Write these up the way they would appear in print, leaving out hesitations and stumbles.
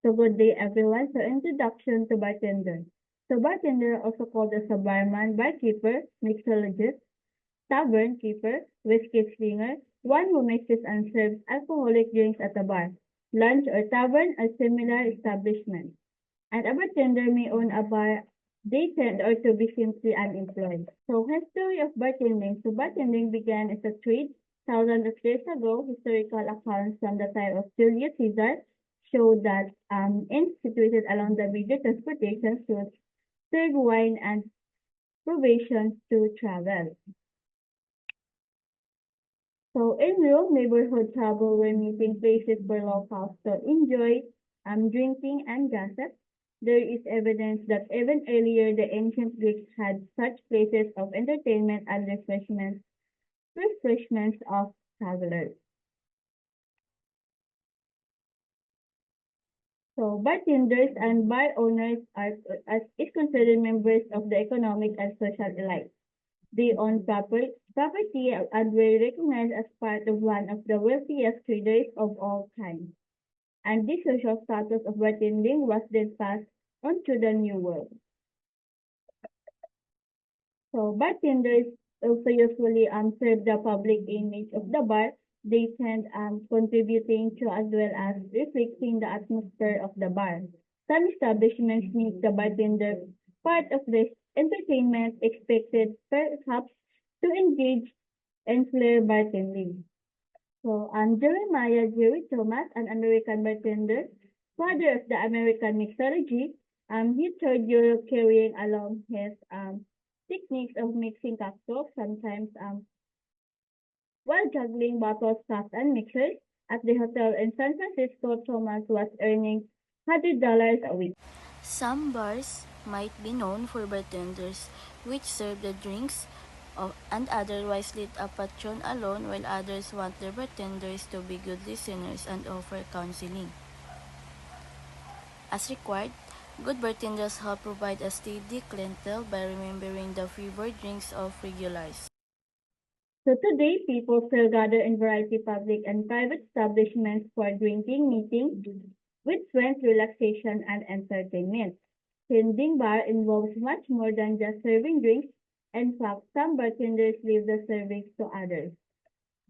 So good day everyone. So introduction to bartender. So bartender also called as a barman, barkeeper, mixologist, tavern keeper, whiskey slinger, one who mixes and serves alcoholic drinks at a bar, lunch or tavern or similar establishment. And a bartender may own a bar, daytime or to be simply unemployed. So history of bartending. So bartending began as a trade thousands of years ago. Historical accounts from the time of Julius Caesar show that instituted along the major transportation routes served wine and provisions to travel. So in Rome, neighborhood tables were meeting places for locals to enjoy drinking and gossip. There is evidence that even earlier the ancient Greeks had such places of entertainment and refreshments of travelers. So bartenders and bar owners is considered members of the economic and social elite. They own property and were recognized as part of one of the wealthiest traders of all time. And this social status of bartending was then passed on to the New World. So bartenders also usually serve the public image of the bar. They tend contributing to as well as reflecting the atmosphere of the bar. Some establishments make the bartender part of the entertainment expected perhaps to engage in flair bartending. So Jeremiah Jerry Thomas, an American bartender, father of the American mixology, he toured Europe carrying along his techniques of mixing cocktails, sometimes while juggling bottles, cups, and mixers. At the hotel in San Francisco, Thomas was earning $100 a week. Some bars might be known for bartenders, which serve the drinks and otherwise let a patron alone, while others want their bartenders to be good listeners and offer counseling. As required, good bartenders help provide a steady clientele by remembering the favorite drinks of regulars. So today, people still gather in variety public and private establishments for drinking, meetings, with friends, relaxation, and entertainment. Tending bar involves much more than just serving drinks. In fact, some bartenders leave the servings to others.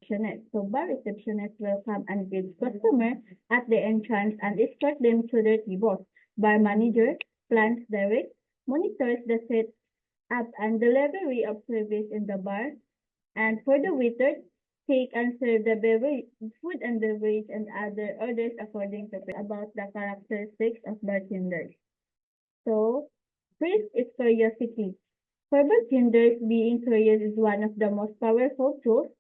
So bar receptionists welcome and greet customers at the entrance and escort them to their tables. Bar manager plans direct, monitors the set up and delivery of service in the bar, and for the waiter, take and serve the beverage, food and beverage and other orders according to about the characteristics of bartenders. So, first is curiosity. For bartenders, being curious is one of the most powerful tools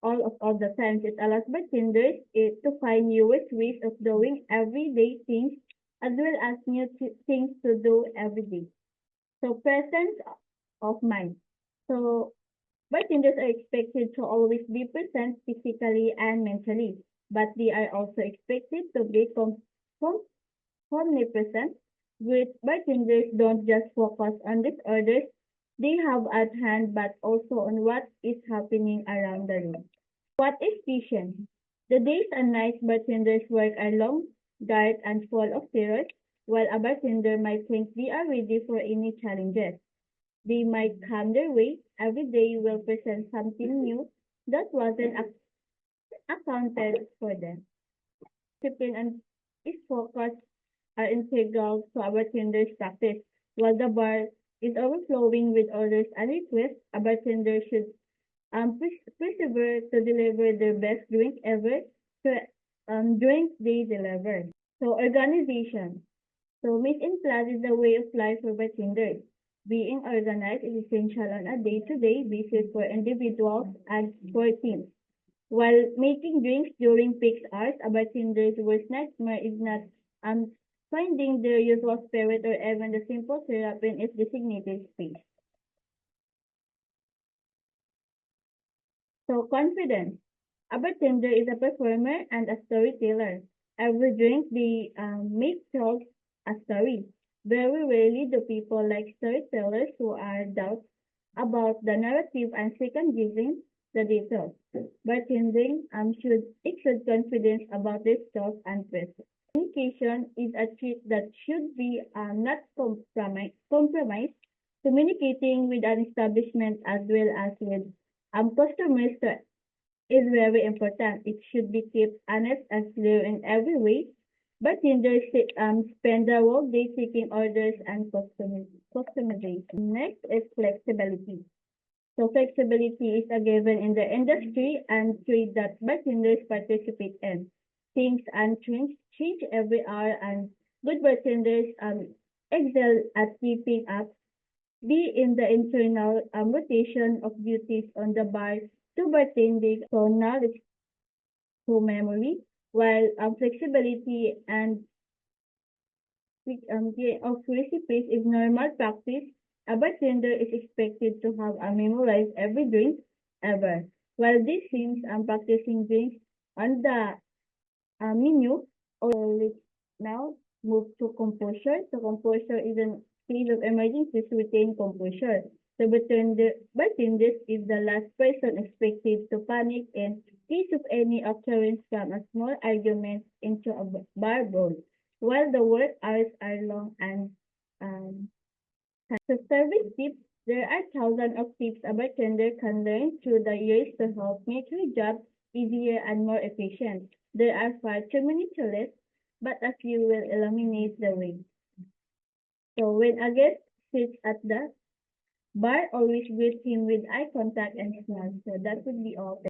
all the times. It allows bartenders to find newest ways of doing everyday things as well as new things to do every day. So, presence of mind. So, bartenders are expected to always be present physically and mentally, but they are also expected to be omnipresent. With bartenders don't just focus on these orders they have at hand, but also on what is happening around the room. What is vision? The days and nights bartenders work are long, dark, and full of terrors, while a bartender might think they are ready for any challenges. They might come their way. Every day will present something new that wasn't accounted for them. Discipline and its focus are integral to our bartender's practice. While the bar is overflowing with orders and requests, a bartender should persevere to deliver their best drink ever to drinks they deliver. So organization. So Miss in Class is the way of life for bartenders. Being organized is essential on a day-to-day basis for individuals and for teams. While making drinks during peak hours, a bartender's worst nightmare is not finding their usual spirit or even the simple syrup in its designated space. So confidence. A bartender is a performer and a storyteller. Every drink they make tells a story. Very rarely do people like storytellers who are doubt about the narrative and second guessing the details. Bartending should exude confidence about their stuff and twist. Communication is a trait that should be not compromised. Communicating with an establishment as well as with customers is very important. It should be kept honest and clear in every way. Bartenders spend the whole day taking orders and customization. Next is flexibility. So flexibility is a given in the industry and trade that bartenders participate in. Things and trends change every hour, and good bartenders excel at keeping up, be in the internal rotation of duties on the bar to bartending, so knowledge to memory, while flexibility and of recipes is normal practice. A bartender is expected to have memorized every drink ever. While this seems practicing drinks on the menu, let's now move to composure. So composure is an state of emergency to retain composure. The bartender is the last person expected to panic in case of any occurrence from a small argument into a bar brawl. While the work hours are long and um, so service tips, there are thousands of tips a bartender can learn through the years to help make her job easier and more efficient. There are far too many to list, but a few will illuminate the way. So when a guest sits at the bar, always greet him with eye contact and smile. So that would be all.